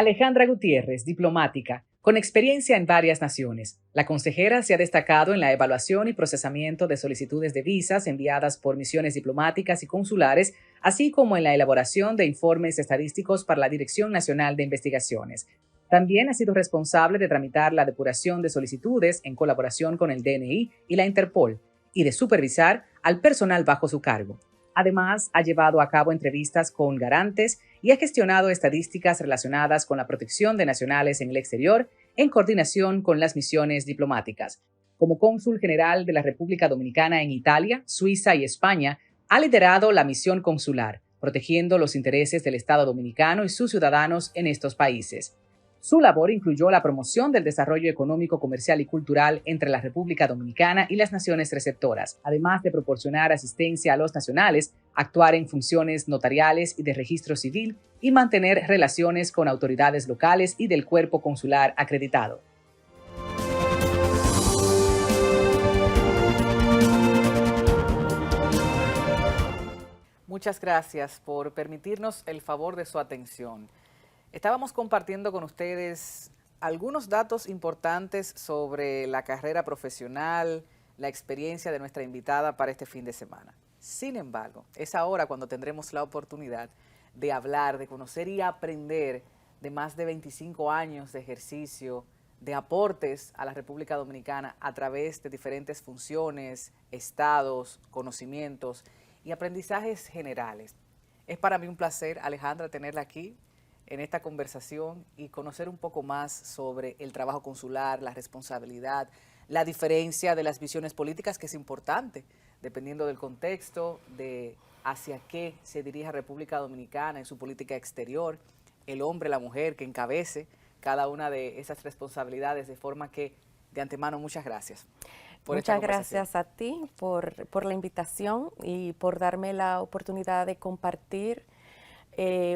Alejandra Gutiérrez, diplomática, con experiencia en varias naciones. La consejera se ha destacado en la evaluación y procesamiento de solicitudes de visas enviadas por misiones diplomáticas y consulares, así como en la elaboración de informes estadísticos para la Dirección Nacional de Investigaciones. También ha sido responsable de tramitar la depuración de solicitudes en colaboración con el DNI y la Interpol, y de supervisar al personal bajo su cargo. Además, ha llevado a cabo entrevistas con garantes y ha gestionado estadísticas relacionadas con la protección de nacionales en el exterior en coordinación con las misiones diplomáticas. Como cónsul general de la República Dominicana en Italia, Suiza y España, ha liderado la misión consular, protegiendo los intereses del Estado dominicano y sus ciudadanos en estos países. Su labor incluyó la promoción del desarrollo económico, comercial y cultural entre la República Dominicana y las naciones receptoras, además de proporcionar asistencia a los nacionales, actuar en funciones notariales y de registro civil y mantener relaciones con autoridades locales y del cuerpo consular acreditado. Muchas gracias por permitirnos el favor de su atención. Estábamos compartiendo con ustedes algunos datos importantes sobre la carrera profesional, la experiencia de nuestra invitada para este fin de semana. Sin embargo, es ahora cuando tendremos la oportunidad de hablar, de conocer y aprender de más de 25 años de ejercicio, de aportes a la República Dominicana a través de diferentes funciones, estados, conocimientos y aprendizajes generales. Es para mí un placer, Alejandra, tenerla aquí en esta conversación y conocer un poco más sobre el trabajo consular, la responsabilidad, la diferencia de las visiones políticas, que es importante, dependiendo del contexto, de hacia qué se dirige la República Dominicana en su política exterior, el hombre, la mujer, que encabece cada una de esas responsabilidades, de forma que, de antemano, muchas gracias por esta conversación. Muchas gracias a ti por la invitación y por darme la oportunidad de compartir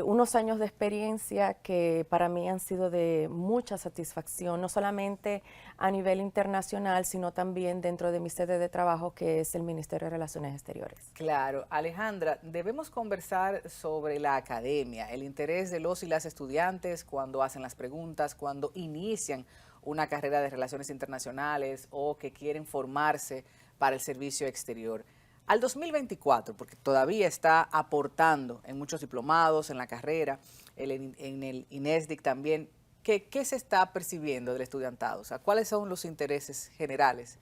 unos años de experiencia que para mí han sido de mucha satisfacción, no solamente a nivel internacional, sino también dentro de mi sede de trabajo, que es el Ministerio de Relaciones Exteriores. Claro, Alejandra, debemos conversar sobre la academia, el interés de los y las estudiantes cuando hacen las preguntas, cuando inician una carrera de relaciones internacionales o que quieren formarse para el servicio exterior. Al 2024, porque todavía está aportando en muchos diplomados, en la carrera, en el INESDIC también, ¿qué se está percibiendo del estudiantado? O sea, ¿cuáles son los intereses generales?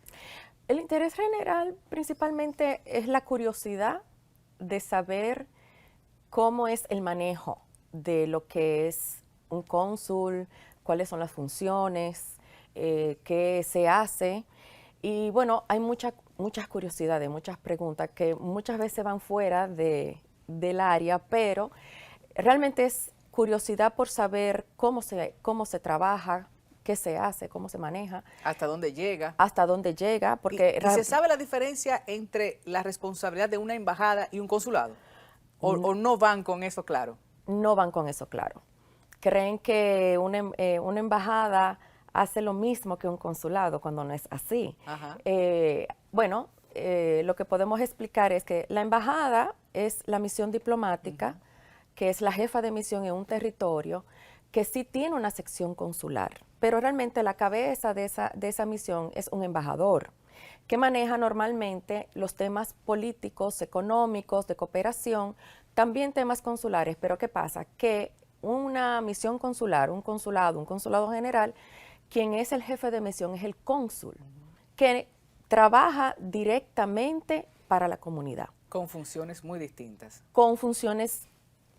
El interés general principalmente es la curiosidad de saber cómo es el manejo de lo que es un cónsul, cuáles son las funciones, qué se hace. Y bueno, hay muchas curiosidades, muchas preguntas que muchas veces van fuera del área, pero realmente es curiosidad por saber cómo se trabaja, qué se hace, cómo se maneja. ¿Hasta dónde llega? Hasta dónde llega. Porque ¿Y se sabe la diferencia entre la responsabilidad de una embajada y un consulado? ¿O no van con eso claro? No van con eso claro. Creen que una embajada hace lo mismo que un consulado, cuando no es así. Bueno, lo que podemos explicar es que la embajada es la misión diplomática, que es la jefa de misión en un territorio, que sí tiene una sección consular, pero realmente la cabeza de esa misión es un embajador, que maneja normalmente los temas políticos, económicos, de cooperación, también temas consulares, pero ¿qué pasa? Que una misión consular, un consulado general, quien es el jefe de misión es el cónsul, que trabaja directamente para la comunidad. Con funciones muy distintas. Con funciones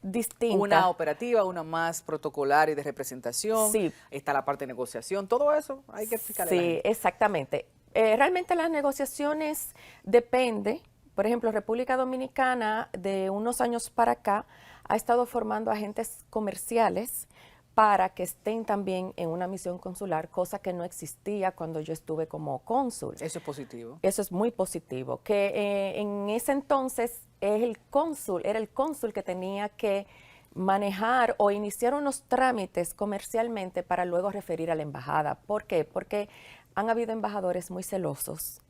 distintas. Una operativa, una más protocolar y de representación. Sí. Está la parte de negociación, todo eso hay que explicarle. Sí, exactamente. Realmente las negociaciones depende. Por ejemplo, República Dominicana de unos años para acá ha estado formando agentes comerciales para que estén también en una misión consular, cosa que no existía cuando yo estuve como cónsul. Eso es positivo. Eso es muy positivo, que en ese entonces era el cónsul que tenía que manejar o iniciar unos trámites comercialmente para luego referir a la embajada. ¿Por qué? Porque han habido embajadores muy celosos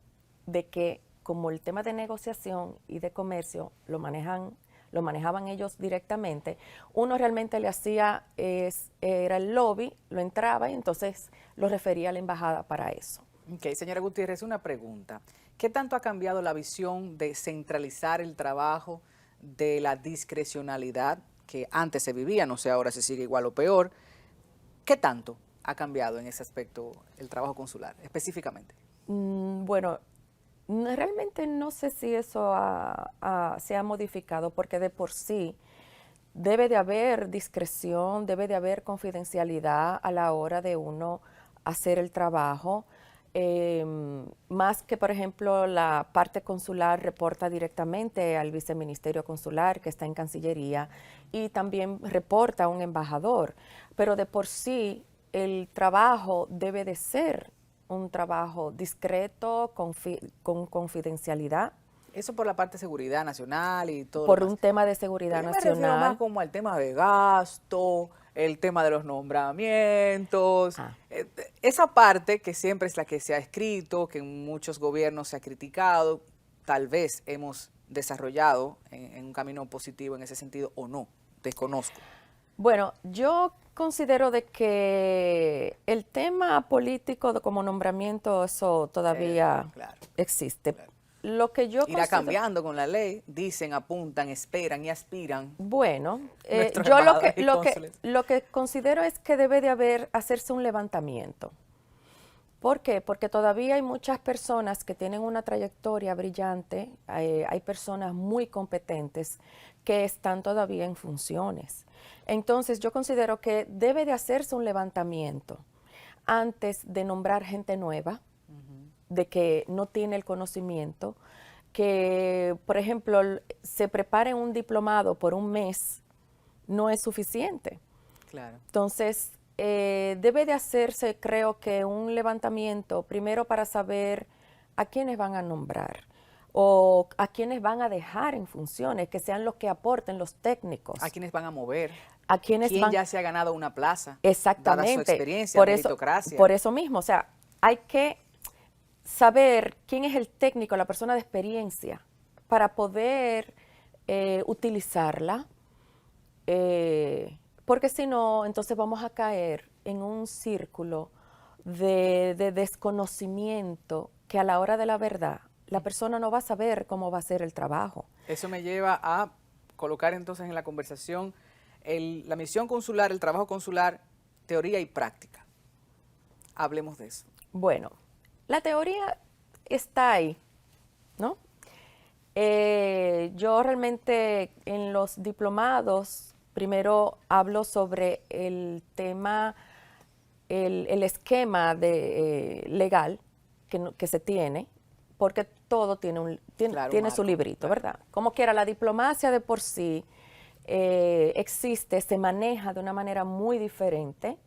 de que como el tema de negociación y de comercio lo manejan lo manejaban ellos directamente, uno realmente le hacía, era el lobby, lo entraba y entonces lo refería a la embajada para eso. Ok, señora Gutiérrez, una pregunta. ¿Qué tanto ha cambiado la visión de centralizar el trabajo, de la discrecionalidad que antes se vivía, no sé ahora si sigue igual o peor? ¿Qué tanto ha cambiado en ese aspecto el trabajo consular, específicamente? Bueno, realmente no sé si eso se ha modificado, porque de por sí debe de haber discreción, debe de haber confidencialidad a la hora de uno hacer el trabajo. Más que, por ejemplo, la parte consular reporta directamente al viceministerio consular que está en Cancillería y también reporta a un embajador, pero de por sí el trabajo debe de ser un trabajo discreto, con confidencialidad. Eso por la parte de seguridad nacional y todo lo Por demás. un tema de seguridad Pero yo me refiero más nacional. como al tema de gasto, el tema de los nombramientos, esa parte que siempre es la que se ha escrito, que en muchos gobiernos se ha criticado, tal vez hemos desarrollado en un camino positivo en ese sentido o no, desconozco. Bueno, yo considero de que el tema político como nombramiento, eso todavía Claro, existe. claro. Lo que yo Irá cambiando con la ley, dicen, apuntan, esperan y aspiran. Bueno, Nuestros yo embajadores y cónsules. lo que considero es que debe de hacerse un levantamiento. ¿Por qué? Porque todavía hay muchas personas que tienen una trayectoria brillante, hay personas muy competentes que están todavía en funciones. Entonces yo considero que debe de hacerse un levantamiento antes de nombrar gente nueva, de que no tiene el conocimiento, que, por ejemplo, se prepare un diplomado por un mes, no es suficiente. Claro. Entonces, debe de hacerse, creo que, un levantamiento, primero para saber a quiénes van a nombrar o a quiénes van a dejar en funciones, que sean los que aporten los técnicos. A quiénes van a mover. A quienes ¿Quién ya se ha ganado una plaza? Exactamente. Dada su experiencia, por meritocracia. Por eso mismo, o sea, hay que saber quién es el técnico, la persona de experiencia, para poder utilizarla, porque si no, entonces vamos a caer en un círculo de desconocimiento que a la hora de la verdad la persona no va a saber cómo va a hacer el trabajo. Eso me lleva a colocar entonces en la conversación la misión consular, el trabajo consular, teoría y práctica. Hablemos de eso. Bueno, la teoría está ahí, ¿no? Yo realmente en los diplomados primero hablo sobre el tema, el esquema legal que se tiene, porque todo tiene, Claro, tiene su librito, claro. ¿Verdad? Como quiera, la diplomacia de por sí existe, se maneja de una manera muy diferente.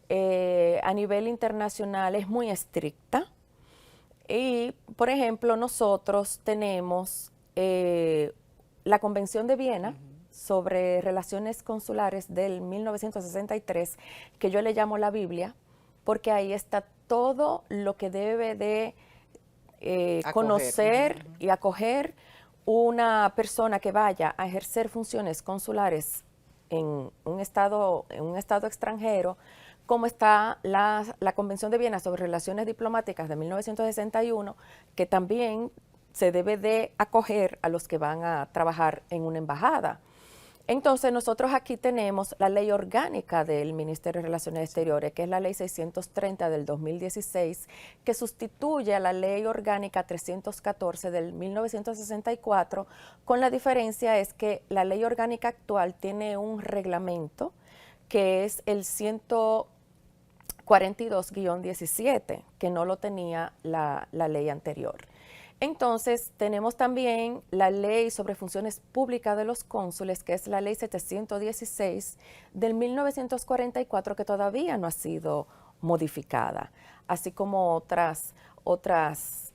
A nivel internacional es muy estricta. Y, por ejemplo, nosotros tenemos la Convención de Viena sobre Relaciones Consulares del 1963, que yo le llamo la Biblia, porque ahí está todo lo que debe de conocer y acoger una persona que vaya a ejercer funciones consulares en un estado extranjero, como está la Convención de Viena sobre Relaciones Diplomáticas de 1961, que también se debe de acoger a los que van a trabajar en una embajada. Entonces, nosotros aquí tenemos la ley orgánica del Ministerio de Relaciones Exteriores, que es la ley 630 del 2016, que sustituye a la ley orgánica 314 del 1964, con la diferencia es que la ley orgánica actual tiene un reglamento que es el 142-17, que no lo tenía la ley anterior. Entonces, tenemos también la ley sobre funciones públicas de los cónsules, que es la ley 716 del 1944, que todavía no ha sido modificada, así como otras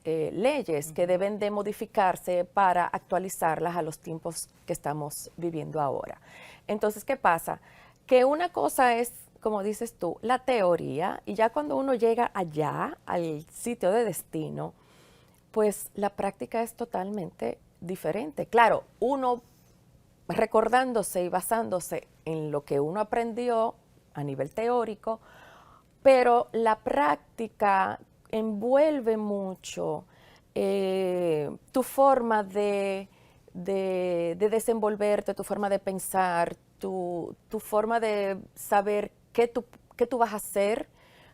leyes que deben de modificarse para actualizarlas a los tiempos que estamos viviendo ahora. Entonces, ¿qué pasa? Que una cosa es, como dices tú, la teoría, y ya cuando uno llega allá, al sitio de destino, pues la práctica es totalmente diferente. Claro, uno recordándose y basándose en lo que uno aprendió a nivel teórico, pero la práctica envuelve mucho tu forma de desenvolverte, tu forma de pensar, tu forma de saber qué tú vas a hacer.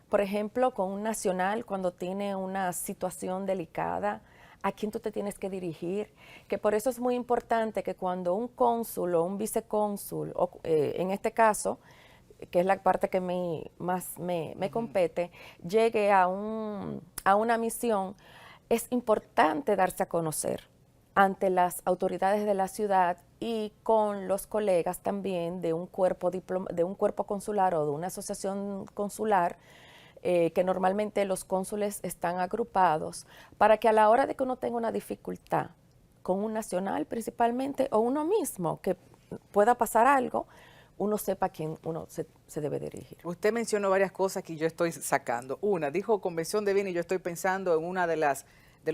Por ejemplo, con un nacional, cuando tiene una situación delicada, a quién tú te tienes que dirigir, que por eso es muy importante que cuando un cónsul o un vicecónsul, o, en este caso, que es la parte que más me compete, llegue a una misión, es importante darse a conocer ante las autoridades de la ciudad y con los colegas también de un cuerpo consular o de una asociación consular, que normalmente los cónsules están agrupados, para que a la hora de que uno tenga una dificultad con un nacional principalmente, o uno mismo, que pueda pasar algo, uno sepa a quién uno se debe dirigir. Usted mencionó varias cosas que yo estoy sacando. Una, dijo convención de bienes y yo estoy pensando en una de los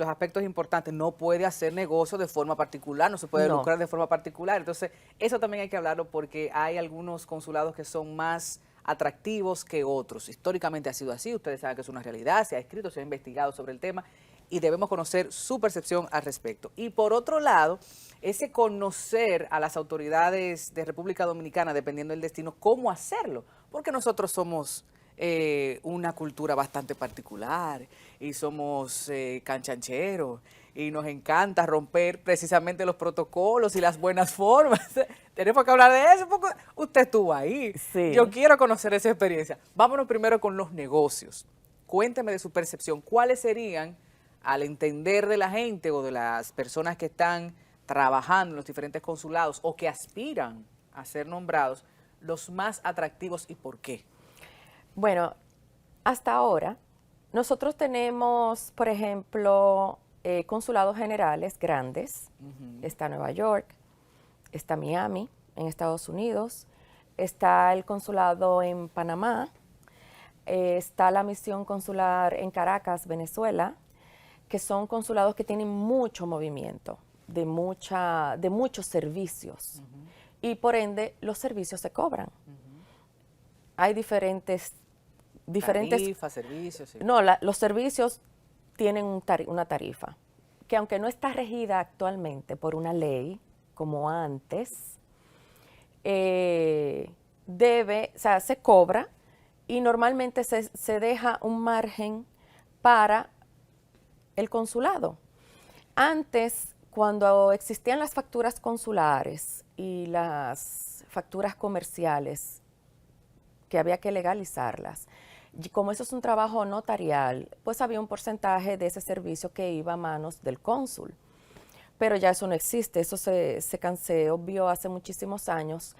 aspectos importantes. No puede hacer negocio de forma particular, no se puede lucrar de forma particular. Entonces, eso también hay que hablarlo porque hay algunos consulados que son más atractivos que otros. Históricamente ha sido así, ustedes saben que es una realidad, se ha escrito, se ha investigado sobre el tema y debemos conocer su percepción al respecto. Y por otro lado, ese conocer a las autoridades de República Dominicana, dependiendo del destino, cómo hacerlo, porque nosotros somos una cultura bastante particular y somos canchancheros y nos encanta romper precisamente los protocolos y las buenas formas. Tenemos que hablar de eso porque usted estuvo ahí. Sí. Yo quiero conocer esa experiencia. Vámonos primero con los negocios. Cuénteme de su percepción. ¿Cuáles serían, al entender de la gente o de las personas que están trabajando en los diferentes consulados o que aspiran a ser nombrados, los más atractivos y por qué? Bueno, hasta ahora nosotros tenemos, por ejemplo, consulados generales grandes. Está Nueva York, está Miami en Estados Unidos, está el consulado en Panamá, está la misión consular en Caracas, Venezuela, que son consulados que tienen mucho movimiento, de muchos servicios, y por ende los servicios se cobran. Hay diferentes Tarifa, servicios. Sí. No, los servicios tienen una tarifa, que aunque no está regida actualmente por una ley, como antes, se cobra y normalmente se deja un margen para el consulado. Antes, cuando existían las facturas consulares y las facturas comerciales, que había que legalizarlas, y como eso es un trabajo notarial, pues había un porcentaje de ese servicio que iba a manos del cónsul. Pero ya eso no existe, eso se obvió hace muchísimos años.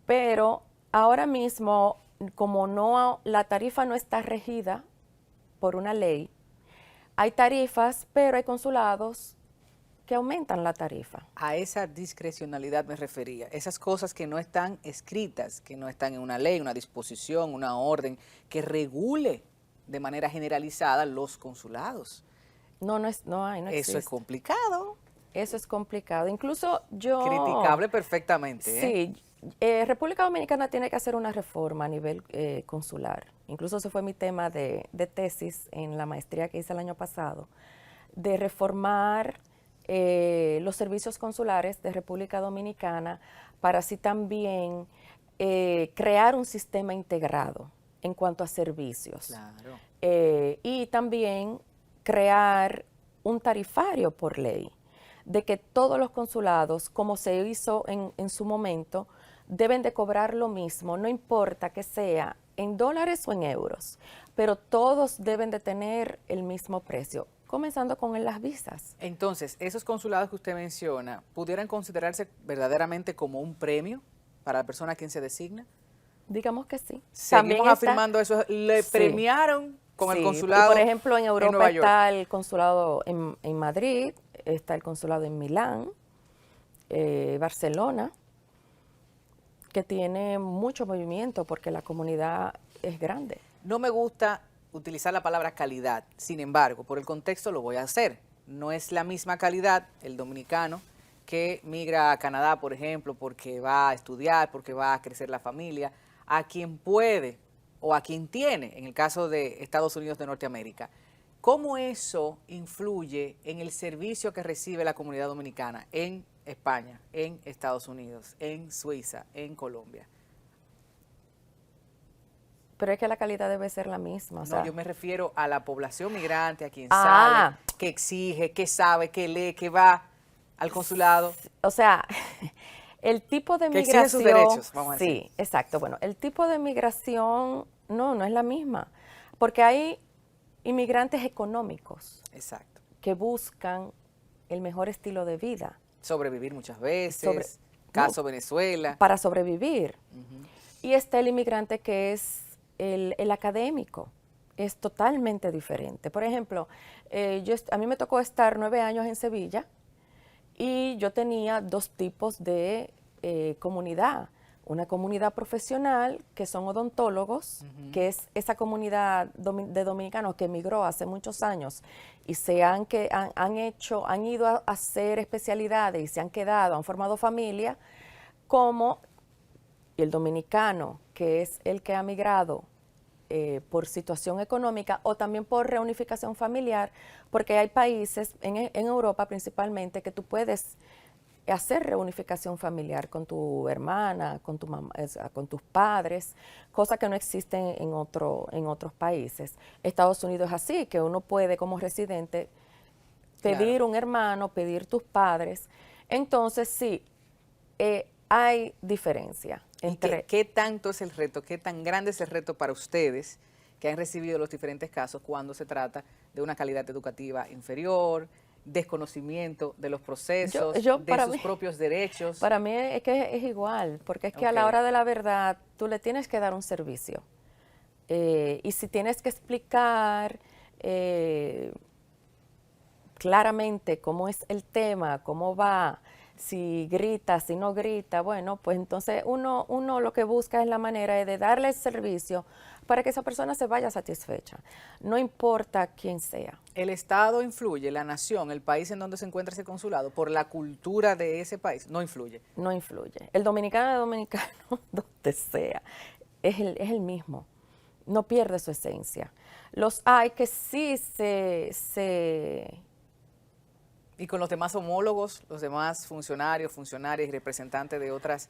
Pero ahora mismo, como la tarifa no está regida por una ley, hay tarifas, pero hay consulados que aumentan la tarifa. A esa discrecionalidad me refería, esas cosas que no están escritas, que no están en una ley, una disposición, una orden que regule de manera generalizada los consulados. No existe. Eso es complicado. Eso es complicado. Incluso yo... Criticable perfectamente. Sí. República Dominicana tiene que hacer una reforma a nivel consular. Incluso ese fue mi tema de tesis en la maestría que hice el año pasado, de reformar los servicios consulares de República Dominicana para así también crear un sistema integrado en cuanto a servicios. Claro. Y también crear un tarifario por ley, de que todos los consulados, como se hizo en su momento, deben de cobrar lo mismo, no importa que sea en dólares o en euros, pero todos deben de tener el mismo precio, comenzando con las visas. Entonces, esos consulados que usted menciona, ¿pudieran considerarse verdaderamente como un premio para la persona a quien se designa? Digamos que sí. Seguimos afirmando eso, le premiaron con el consulado. Y por ejemplo, en Europa está el consulado en Madrid, está el consulado en Milán, Barcelona, que tiene mucho movimiento porque la comunidad es grande. No me gusta utilizar la palabra calidad, sin embargo, por el contexto lo voy a hacer. No es la misma calidad el dominicano que migra a Canadá, por ejemplo, porque va a estudiar, porque va a crecer la familia, a quien puede o a quien tiene, en el caso de Estados Unidos de Norteamérica. ¿Cómo eso influye en el servicio que recibe la comunidad dominicana en España, en Estados Unidos, en Suiza, en Colombia? Pero es que la calidad debe ser la misma. No, yo me refiero a la población migrante, a quien sale, que exige, que sabe, que lee, que va al consulado. O sea, el tipo de migración... Que exige sus derechos, vamos a decir. Sí, exacto. Bueno, el tipo de migración no es la misma, porque hay inmigrantes económicos. Exacto. Que buscan el mejor estilo de vida. Sobrevivir muchas veces, caso Venezuela. Para sobrevivir. Y está el inmigrante que es el académico, es totalmente diferente. Por ejemplo, a mí me tocó estar 9 años en Sevilla y yo tenía 2 tipos de comunidad. Una comunidad profesional, que son odontólogos, que es esa comunidad de dominicanos que emigró hace muchos años y han ido a hacer especialidades y se han quedado, han formado familia, como el dominicano, que es el que ha migrado por situación económica o también por reunificación familiar, porque hay países, en Europa principalmente, que tú puedes hacer reunificación familiar con tu hermana, con tu mamá, con tus padres, cosa que no existe en otros países. Estados Unidos es así, que uno puede como residente pedir un hermano, pedir tus padres. Entonces sí, hay diferencia. ¿Qué tanto es el reto, qué tan grande es el reto para ustedes que han recibido los diferentes casos cuando se trata de una calidad educativa inferior, desconocimiento de los procesos, de sus propios derechos? Para mí es que es igual, porque es que a la hora de la verdad tú le tienes que dar un servicio. Y si tienes que explicar claramente cómo es el tema, cómo va, si grita, si no grita, bueno, pues entonces uno lo que busca es la manera de darle el servicio para que esa persona se vaya satisfecha, no importa quién sea. ¿El Estado influye, la nación, el país en donde se encuentra ese consulado, por la cultura de ese país? No influye. No influye. El dominicano es dominicano donde sea, es el mismo, no pierde su esencia. Los hay que sí Y con los demás homólogos, los demás funcionarios, funcionarias y representantes de otras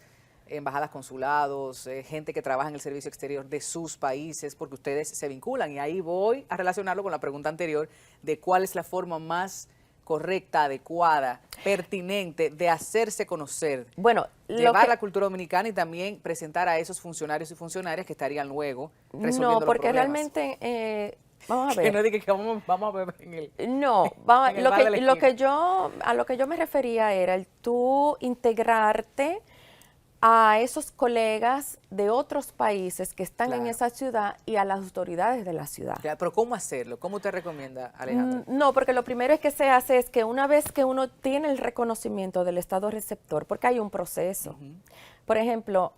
embajadas, consulados, gente que trabaja en el servicio exterior de sus países, porque ustedes se vinculan. Y ahí voy a relacionarlo con la pregunta anterior de cuál es la forma más correcta, adecuada, pertinente de hacerse conocer. Bueno, llevar la cultura dominicana y también presentar a esos funcionarios y funcionarias que estarían luego resolviendo los problemas. No, porque realmente... vamos a ver. Que no diga que vamos a ver en el... No, a lo que yo me refería era el tú integrarte a esos colegas de otros países que están en esa ciudad y a las autoridades de la ciudad. Claro, pero ¿cómo hacerlo? ¿Cómo te recomienda, Alejandra? No, porque lo primero que se hace es que una vez que uno tiene el reconocimiento del Estado receptor, porque hay un proceso. Por ejemplo,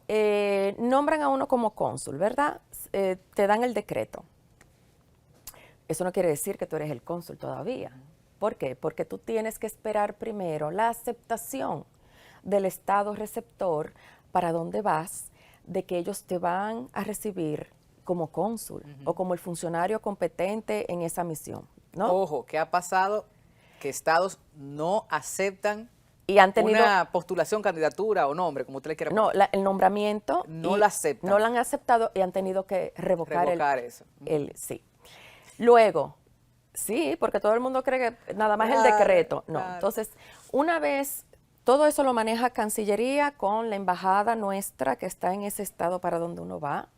nombran a uno como cónsul, ¿verdad? Te dan el decreto. Eso no quiere decir que tú eres el cónsul todavía. ¿Por qué? Porque tú tienes que esperar primero la aceptación del Estado receptor para dónde vas, de que ellos te van a recibir como cónsul o como el funcionario competente en esa misión, ¿no? Ojo, ¿qué ha pasado? Que estados no aceptan y han tenido una postulación, candidatura o nombre, como usted le quiera poner. No, el nombramiento no lo aceptan. No lo han aceptado y han tenido que revocar eso. Sí. Luego, sí, porque todo el mundo cree que nada más el decreto. No, entonces, una vez, todo eso lo maneja Cancillería con la embajada nuestra que está en ese estado para donde uno va.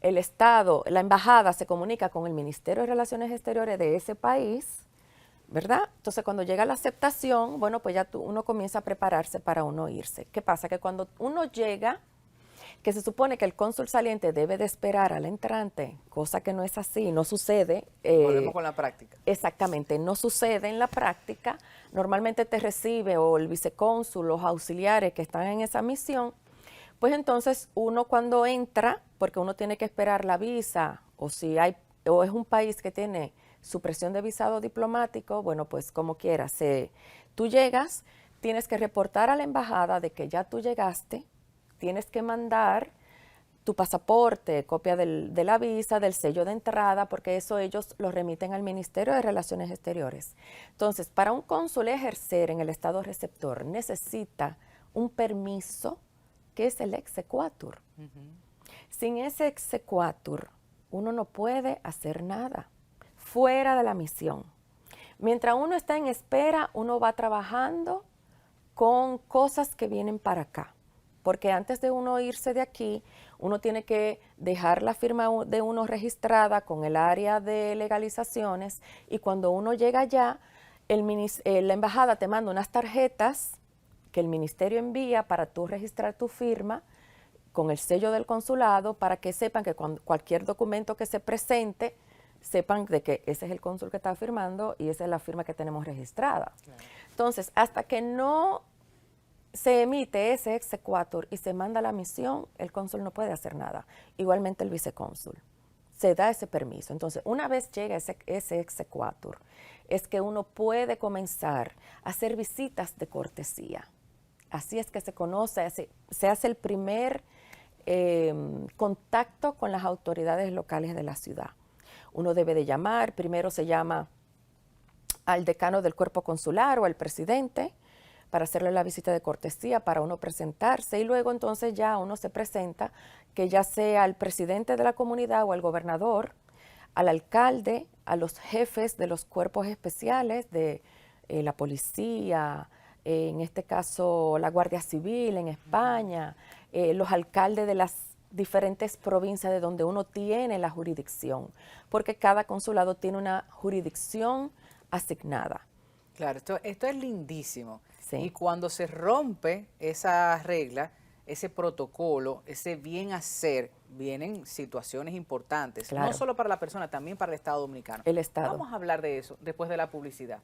El estado, la embajada se comunica con el Ministerio de Relaciones Exteriores de ese país, ¿verdad? Entonces, cuando llega la aceptación, bueno, pues ya uno comienza a prepararse para uno irse. ¿Qué pasa? Que cuando uno llega, que se supone que el cónsul saliente debe de esperar al entrante, cosa que no es así, no sucede. Volvemos con la práctica. Exactamente, no sucede en la práctica. Normalmente te recibe o el vicecónsul, los auxiliares que están en esa misión, pues entonces uno cuando entra, porque uno tiene que esperar la visa, o es un país que tiene supresión de visado diplomático, bueno, pues como quieras, tú llegas, tienes que reportar a la embajada de que ya tú llegaste, tienes que mandar tu pasaporte, copia de la visa, del sello de entrada, porque eso ellos lo remiten al Ministerio de Relaciones Exteriores. Entonces, para un cónsul ejercer en el estado receptor necesita un permiso que es el exequatur. Sin ese exequatur, uno no puede hacer nada fuera de la misión. Mientras uno está en espera, uno va trabajando con cosas que vienen para acá. Porque antes de uno irse de aquí, uno tiene que dejar la firma de uno registrada con el área de legalizaciones, y cuando uno llega allá, la embajada te manda unas tarjetas que el ministerio envía para tú registrar tu firma con el sello del consulado, para que sepan que cualquier documento que se presente, sepan de que ese es el cónsul que está firmando y esa es la firma que tenemos registrada. Claro. Entonces, hasta que no se emite ese exequatur y se manda la misión, el cónsul no puede hacer nada. Igualmente el vicecónsul. Se da ese permiso. Entonces, una vez llega ese exequatur, es que uno puede comenzar a hacer visitas de cortesía. Así es que se conoce, se hace el primer contacto con las autoridades locales de la ciudad. Uno debe de llamar, primero se llama al decano del cuerpo consular o al presidente para hacerle la visita de cortesía, para uno presentarse, y luego entonces ya uno se presenta, que ya sea al presidente de la comunidad o al gobernador, al alcalde, a los jefes de los cuerpos especiales de la policía, en este caso la Guardia Civil en España, los alcaldes de las diferentes provincias de donde uno tiene la jurisdicción, porque cada consulado tiene una jurisdicción asignada. Claro, esto es lindísimo. Sí. Y cuando se rompe esa regla, ese protocolo, ese bien hacer, vienen situaciones importantes, claro, no solo para la persona, también para el Estado Dominicano. El Estado. Vamos a hablar de eso después de la publicidad.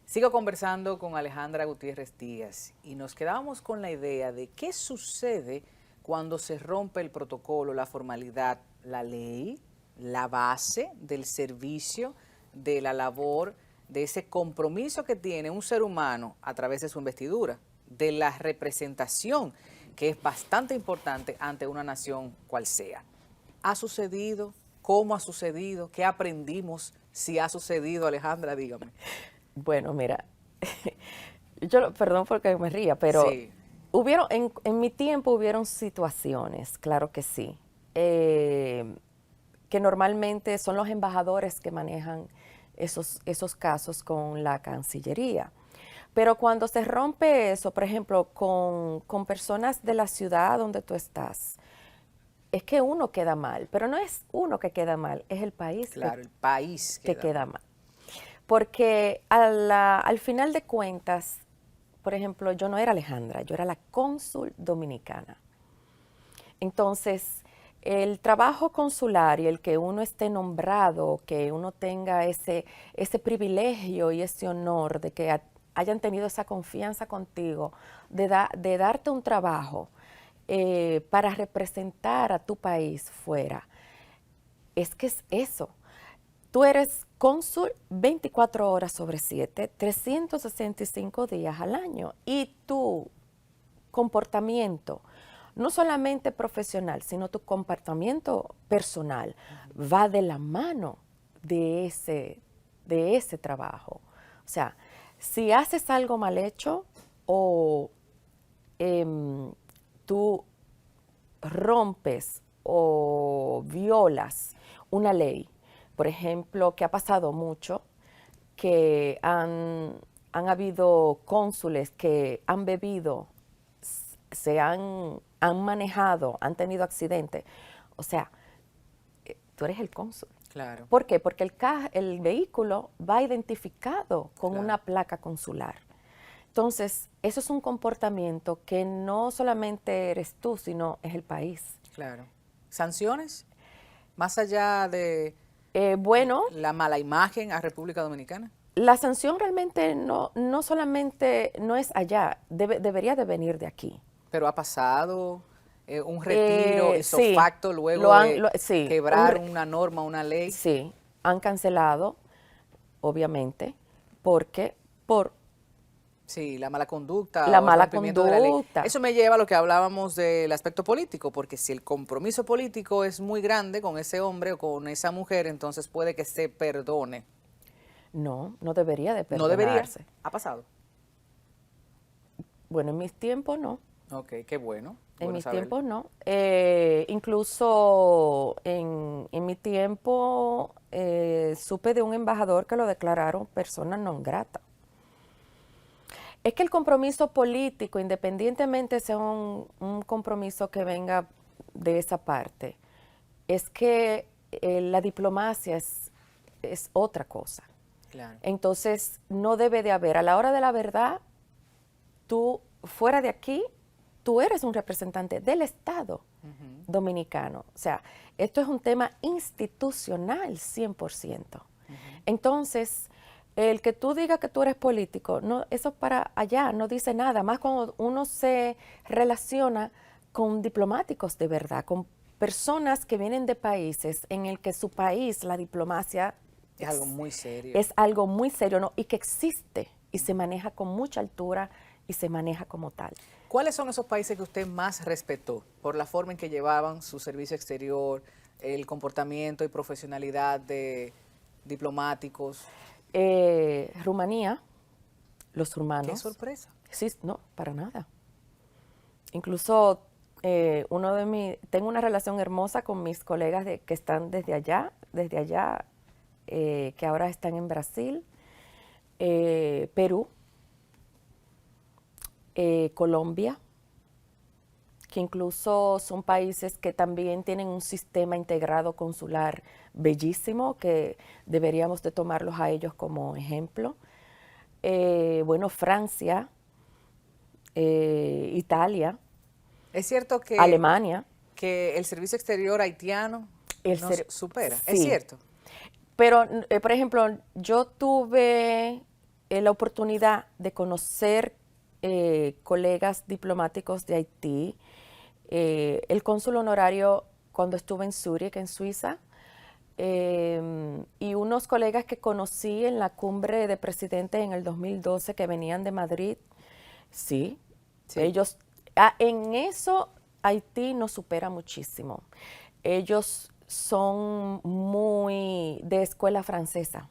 Sigo conversando con Alejandra Gutiérrez Díaz y nos quedábamos con la idea de qué sucede cuando se rompe el protocolo, la formalidad, la ley, la base del servicio, de la labor, de ese compromiso que tiene un ser humano a través de su investidura, de la representación, que es bastante importante ante una nación cual sea. ¿Ha sucedido? ¿Cómo ha sucedido? ¿Qué aprendimos? Si ha sucedido, Alejandra, dígame. Bueno, mira, perdón porque me ría, pero sí, en mi tiempo hubieron situaciones, claro que sí, que normalmente son los embajadores que manejan esos casos con la Cancillería. Pero cuando se rompe eso, por ejemplo, con personas de la ciudad donde tú estás, es que uno queda mal, pero no es uno que queda mal, es el país, claro, el país que queda mal. Porque al final de cuentas, por ejemplo, yo no era Alejandra, yo era la cónsul dominicana. Entonces, el trabajo consular y el que uno esté nombrado, que uno tenga ese privilegio y ese honor de que hayan tenido esa confianza contigo, de darte un trabajo para representar a tu país fuera, es que es eso. Tú eres cónsul 24 horas sobre 7, 365 días al año, y tu comportamiento, no solamente profesional, sino tu comportamiento personal, va de la mano de ese trabajo. O sea, si haces algo mal hecho o tú rompes o violas una ley, por ejemplo, que ha pasado mucho, que han habido cónsules que han bebido, han manejado, han tenido accidentes. O sea, tú eres el cónsul. Claro. ¿Por qué? Porque el vehículo va identificado con claro, una placa consular. Entonces, eso es un comportamiento que no solamente eres tú, sino es el país. Claro. ¿Sanciones? Más allá de la mala imagen a República Dominicana. La sanción realmente no solamente no es allá, debería de venir de aquí. Pero ha pasado, un retiro ipso sí, facto luego de quebrar una norma, una ley. Sí, han cancelado, obviamente, porque por Sí, la mala conducta la o el mala rompimiento de la ley. conducta. Eso me lleva a lo que hablábamos del aspecto político, porque si el compromiso político es muy grande con ese hombre o con esa mujer, entonces puede que se perdone. No, no debería de No debería. perdonarse. ¿Ha pasado? Bueno, en mis tiempos no. Ok, qué bueno. En Bueno mis saberlo. tiempos no. Incluso en mi tiempo supe de un embajador que lo declararon persona non grata. Es que el compromiso político, independientemente sea un compromiso que venga de esa parte, es que la diplomacia es otra cosa. Claro. Entonces, no debe de haber, a la hora de la verdad, tú fuera de aquí, tú eres un representante del Estado dominicano. O sea, esto es un tema institucional 100%. Entonces, el que tú digas que tú eres político, no, eso para allá no dice nada, más cuando uno se relaciona con diplomáticos de verdad, con personas que vienen de países en el que su país, la diplomacia Es algo muy serio. es algo muy serio, ¿no? Y que existe y se maneja con mucha altura y se maneja como tal. ¿Cuáles son esos países que usted más respetó por la forma en que llevaban su servicio exterior, el comportamiento y profesionalidad de diplomáticos? Rumanía, los rumanos. ¡Qué sorpresa! Sí, no, para nada. Incluso tengo una relación hermosa con mis colegas que están desde allá, que ahora están en Brasil, Perú, Colombia, que incluso son países que también tienen un sistema integrado consular bellísimo, que deberíamos de tomarlos a ellos como ejemplo. Bueno, Francia, Italia, Es cierto que, Alemania. que el servicio exterior haitiano nos supera. Sí. ¿Es cierto? Pero, por ejemplo, yo tuve la oportunidad de conocer colegas diplomáticos de Haití, el cónsul honorario cuando estuve en Zúrich, en Suiza, y unos colegas que conocí en la cumbre de presidentes en el 2012 que venían de Madrid. Sí. Ellos, en eso Haití nos supera muchísimo. Ellos son muy de escuela francesa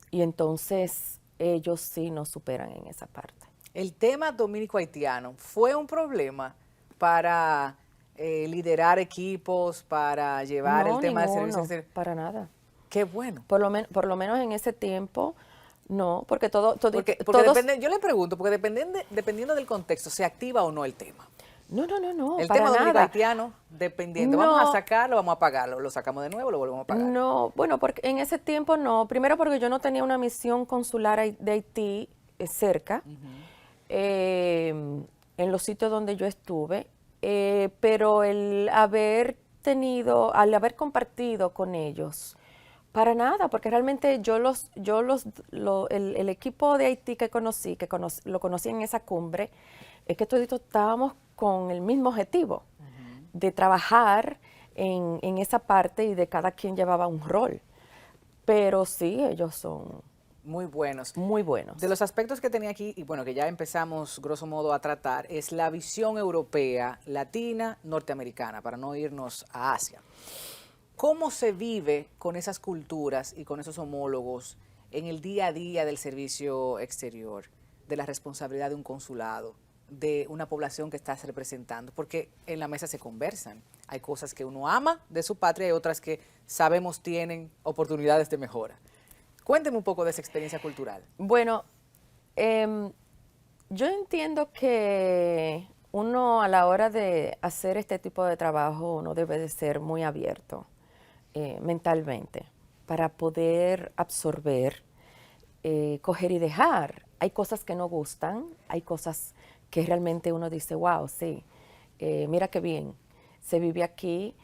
y entonces ellos sí nos superan en esa parte. El tema dominico-haitiano fue un problema para liderar equipos, para llevar el tema del servicio exterior. Para nada. Qué bueno. Por lo menos en ese tiempo, no, porque todos depende, yo le pregunto, porque dependiendo del contexto, ¿se activa o no el tema? No, el para tema nada. dominico-haitiano, dependiendo, No. vamos a sacarlo, vamos a apagarlo, lo sacamos de nuevo, lo volvemos a pagar. No, bueno, porque en ese tiempo no. Primero porque yo no tenía una misión consular de Haití cerca, en los sitios donde yo estuve, pero al haber compartido con ellos, para nada, porque realmente el equipo de Haití que lo conocí en esa cumbre, es que todos estábamos con el mismo objetivo, de trabajar en esa parte y de cada quien llevaba un rol. Pero sí, ellos son muy buenos. Muy buenos. De los aspectos que tenía aquí, y bueno, que ya empezamos grosso modo a tratar, es la visión europea, latina, norteamericana, para no irnos a Asia. ¿Cómo se vive con esas culturas y con esos homólogos en el día a día del servicio exterior, de la responsabilidad de un consulado, de una población que estás representando? Porque en la mesa se conversan. Hay cosas que uno ama de su patria y otras que sabemos tienen oportunidades de mejora. Cuénteme un poco de esa experiencia cultural. Bueno, yo entiendo que uno a la hora de hacer este tipo de trabajo, uno debe de ser muy abierto mentalmente para poder absorber, coger y dejar. Hay cosas que no gustan, hay cosas que realmente uno dice, wow, sí, mira qué bien, se vive aquí.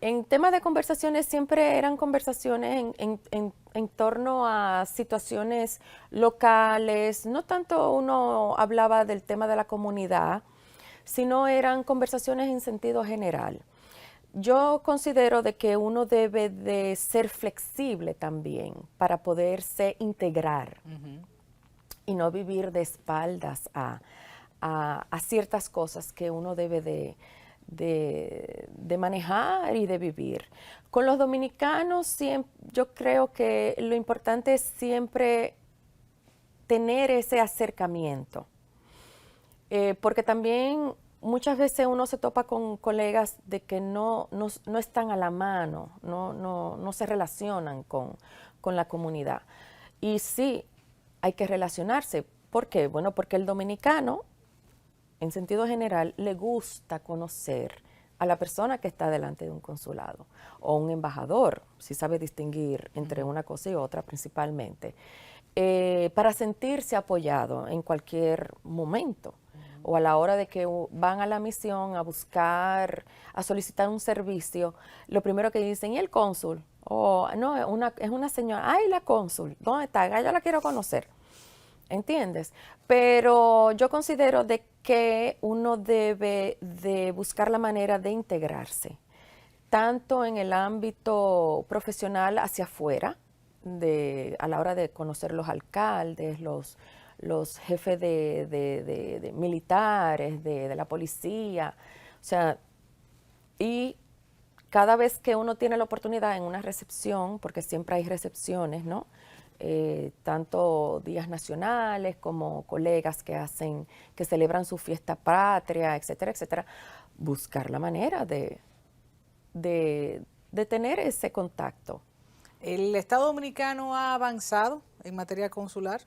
En temas de conversaciones siempre eran conversaciones en torno a situaciones locales, no tanto uno hablaba del tema de la comunidad, sino eran conversaciones en sentido general. Yo considero de que uno debe de ser flexible también para poderse integrar y no vivir de espaldas a ciertas cosas que uno debe de manejar y de vivir. Con los dominicanos yo creo que lo importante es siempre tener ese acercamiento, porque también muchas veces uno se topa con colegas de que no están a la mano, no se relacionan con la comunidad. Y sí, hay que relacionarse. ¿Por qué? Bueno, porque el dominicano, en sentido general, le gusta conocer a la persona que está delante de un consulado o un embajador, si sabe distinguir entre una cosa y otra principalmente, para sentirse apoyado en cualquier momento o a la hora de que van a la misión a buscar, a solicitar un servicio, lo primero que dicen, ¿y el cónsul? Oh, no, es una señora, ¡ay, la cónsul! ¿Dónde está? Yo la quiero conocer. ¿Entiendes? Pero yo considero de que uno debe de buscar la manera de integrarse, tanto en el ámbito profesional hacia afuera, a la hora de conocer los alcaldes, los jefes de militares, de la policía, o sea, y cada vez que uno tiene la oportunidad en una recepción, porque siempre hay recepciones, ¿no? Tanto días nacionales como colegas que celebran su fiesta patria, etcétera, etcétera, buscar la manera de tener ese contacto. ¿El Estado Dominicano ha avanzado en materia consular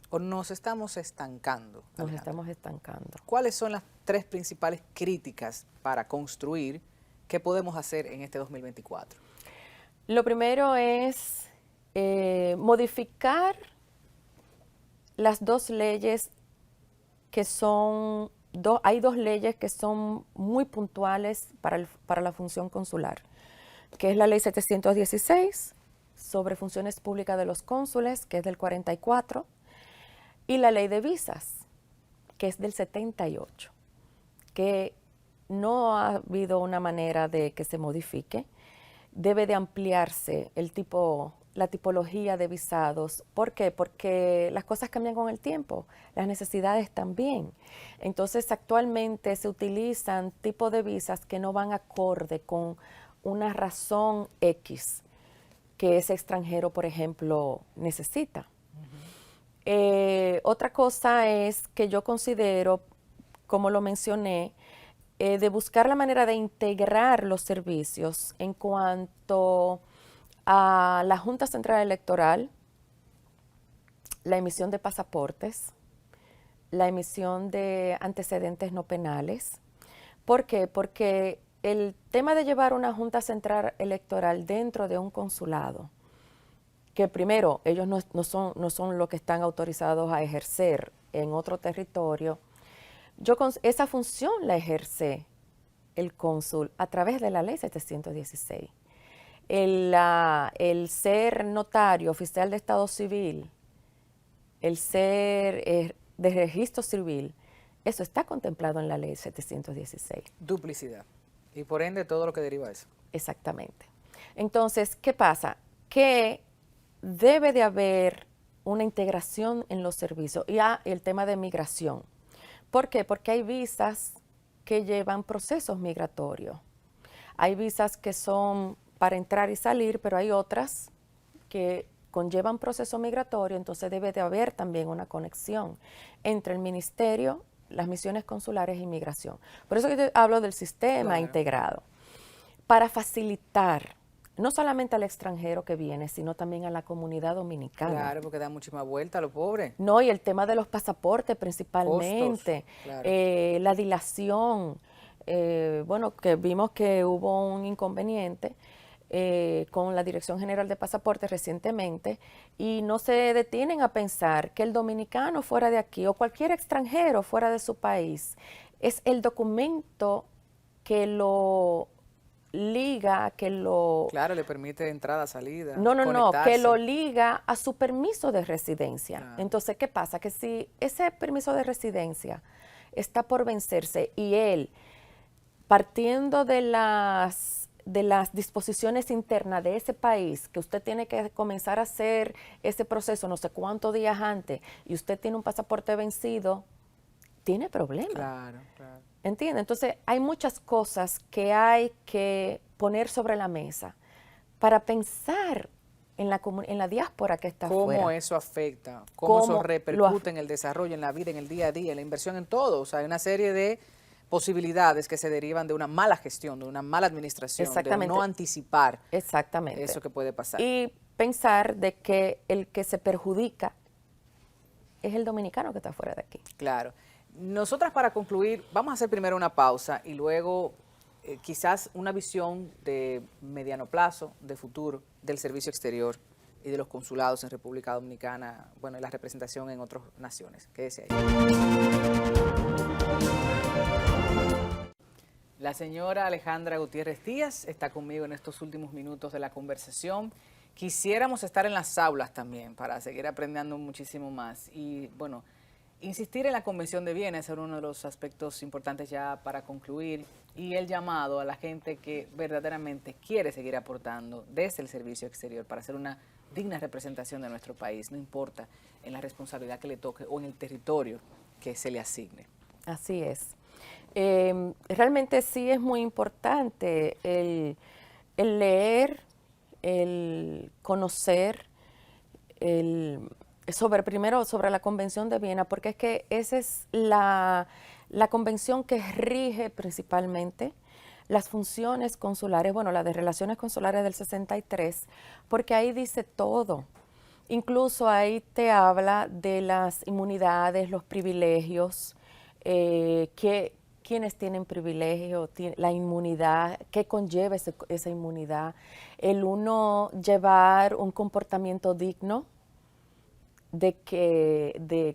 o nos estamos estancando? Nos estamos estancando. ¿Cuáles son las 3 principales críticas para construir? ¿Qué podemos hacer en este 2024? Lo primero es modificar las 2 leyes que son, hay 2 leyes que son muy puntuales para la función consular, que es la ley 716 sobre funciones públicas de los cónsules, que es del 44, y la ley de visas, que es del 78, que no ha habido una manera de que se modifique. Debe de ampliarse la tipología de visados. ¿Por qué? Porque las cosas cambian con el tiempo, las necesidades también. Entonces, actualmente se utilizan tipos de visas que no van acorde con una razón X que ese extranjero, por ejemplo, necesita. Otra cosa es que yo considero, como lo mencioné, de buscar la manera de integrar los servicios en cuanto a la Junta Central Electoral, la emisión de pasaportes, la emisión de antecedentes no penales. ¿Por qué? Porque el tema de llevar una Junta Central Electoral dentro de un consulado, que primero ellos no son los que están autorizados a ejercer en otro territorio, esa función la ejerce el cónsul a través de la ley 716. El ser notario, oficial de Estado Civil, el ser de registro civil, eso está contemplado en la ley 716. Duplicidad. Y por ende todo lo que deriva de eso. Exactamente. Entonces, ¿qué pasa? Que debe de haber una integración en los servicios y el tema de migración. ¿Por qué? Porque hay visas que llevan procesos migratorios. Hay visas que son para entrar y salir, pero hay otras que conllevan proceso migratorio, entonces debe de haber también una conexión entre el ministerio, las misiones consulares y migración. Por eso que yo hablo del sistema integrado, para facilitar no solamente al extranjero que viene, sino también a la comunidad dominicana. Claro, porque da muchísima vuelta a los pobres. No, y el tema de los pasaportes principalmente, costos, claro. La dilación, bueno, que vimos que hubo un inconveniente con la Dirección General de Pasaportes recientemente y no se detienen a pensar que el dominicano fuera de aquí o cualquier extranjero fuera de su país es el documento que lo liga, que lo... Claro, le permite entrada, salida, No, conectarse. que lo liga a su permiso de residencia. Claro. Entonces, ¿qué pasa? Que si ese permiso de residencia está por vencerse y él, partiendo de las disposiciones internas de ese país, que usted tiene que comenzar a hacer ese proceso no sé cuántos días antes y usted tiene un pasaporte vencido, tiene problemas. Claro, claro. ¿Entiende? Entonces, hay muchas cosas que hay que poner sobre la mesa para pensar en la diáspora que está afuera. ¿Cómo eso afecta? ¿Cómo eso repercute en el desarrollo, en la vida, en el día a día, en la inversión, en todo? O sea, hay una serie de posibilidades que se derivan de una mala gestión, de una mala administración, de no anticipar eso que puede pasar. Y pensar de que el que se perjudica es el dominicano que está fuera de aquí. Claro. Nosotras, para concluir, vamos a hacer primero una pausa y luego quizás una visión de mediano plazo, de futuro, del servicio exterior y de los consulados en República Dominicana, bueno, y la representación en otras naciones. Quédese ahí. La señora Alejandra Gutiérrez Díaz está conmigo en estos últimos minutos de la conversación. Quisiéramos estar en las aulas también para seguir aprendiendo muchísimo más. Y bueno, insistir en la Convención de Viena es uno de los aspectos importantes ya para concluir. Y el llamado a la gente que verdaderamente quiere seguir aportando desde el servicio exterior para hacer una digna representación de nuestro país, no importa en la responsabilidad que le toque o en el territorio que se le asigne. Así es. Realmente sí es muy importante el leer, el conocer, primero sobre la Convención de Viena, porque es que esa es la convención que rige principalmente las funciones consulares, bueno, la de relaciones consulares del 63, porque ahí dice todo. Incluso ahí te habla de las inmunidades, los privilegios, quienes tienen privilegio, la inmunidad, qué conlleva esa inmunidad, el uno llevar un comportamiento digno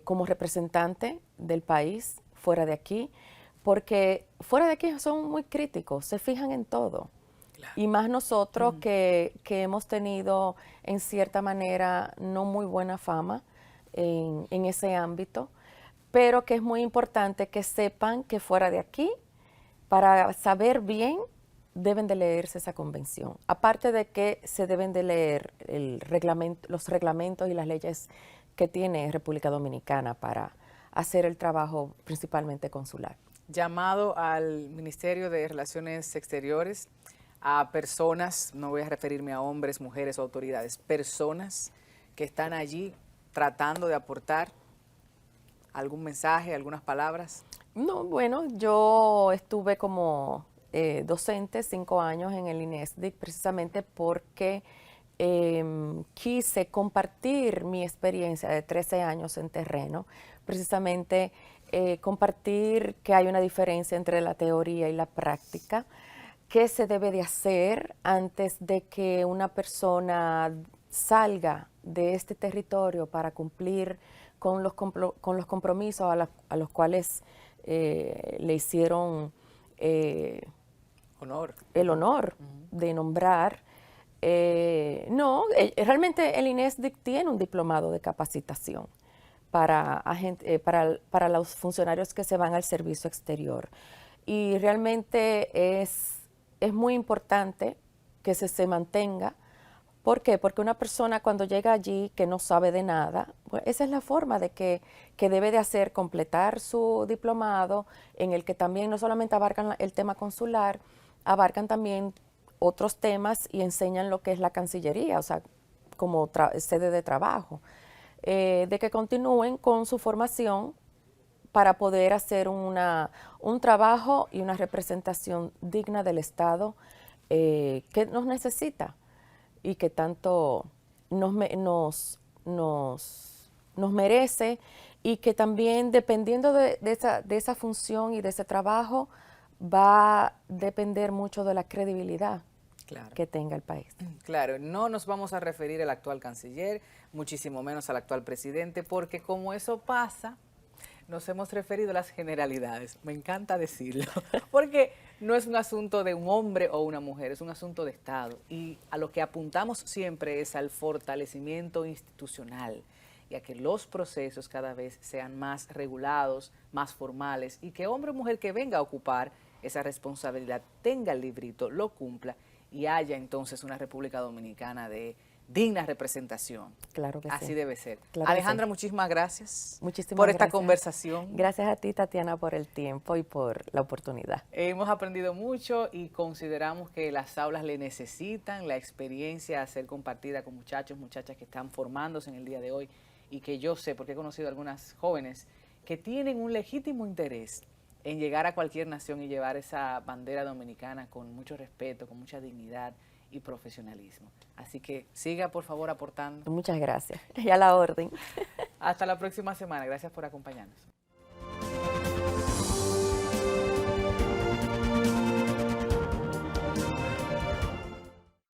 como representante del país fuera de aquí, porque fuera de aquí son muy críticos, se fijan en todo. Claro. Y más nosotros que hemos tenido en cierta manera no muy buena fama en ese ámbito, pero que es muy importante que sepan que fuera de aquí, para saber bien, deben de leerse esa convención. Aparte de que se deben de leer los reglamentos y las leyes que tiene República Dominicana para hacer el trabajo principalmente consular. Llamado al Ministerio de Relaciones Exteriores a personas, no voy a referirme a hombres, mujeres o autoridades, personas que están allí tratando de aportar algún mensaje, algunas palabras. No, bueno, yo estuve como docente 5 años en el INESDIC precisamente porque quise compartir mi experiencia de 13 años en terreno, precisamente compartir que hay una diferencia entre la teoría y la práctica, qué se debe de hacer antes de que una persona salga de este territorio para cumplir con los compromisos a los cuales le hicieron el honor de nombrar. Realmente el INESDIC tiene un diplomado de capacitación para los funcionarios que se van al servicio exterior. Y realmente es muy importante que se mantenga. ¿Por qué? Porque una persona cuando llega allí que no sabe de nada, pues esa es la forma de que debe de hacer, completar su diplomado, en el que también no solamente abarcan el tema consular, abarcan también otros temas y enseñan lo que es la Cancillería, o sea, como sede de trabajo, de que continúen con su formación para poder hacer un trabajo y una representación digna del Estado que nos necesita y que tanto nos merece, y que también dependiendo de esa función y de ese trabajo va a depender mucho de la credibilidad que tenga el país. Claro, no nos vamos a referir al actual canciller, muchísimo menos al actual presidente, porque como eso pasa, nos hemos referido a las generalidades. Me encanta decirlo, porque no es un asunto de un hombre o una mujer, es un asunto de Estado. Y a lo que apuntamos siempre es al fortalecimiento institucional. y a que los procesos cada vez sean más regulados, más formales, y que hombre o mujer que venga a ocupar esa responsabilidad tenga el librito, lo cumpla, y haya entonces una República Dominicana de digna representación. Claro que sí. Así debe ser. Claro Alejandra, muchísimas gracias por por esta gracias. conversación. Gracias a ti, Tatiana, por el tiempo y por la oportunidad. Hemos aprendido mucho y consideramos que las aulas le necesitan la experiencia a ser compartida con muchachos, muchachas que están formándose en el día de hoy, y que yo sé, porque he conocido a algunas jóvenes que tienen un legítimo interés en llegar a cualquier nación y llevar esa bandera dominicana con mucho respeto, con mucha dignidad y profesionalismo. Así que siga, por favor, aportando. Muchas gracias. Y a la orden. Hasta la próxima semana. Gracias por acompañarnos.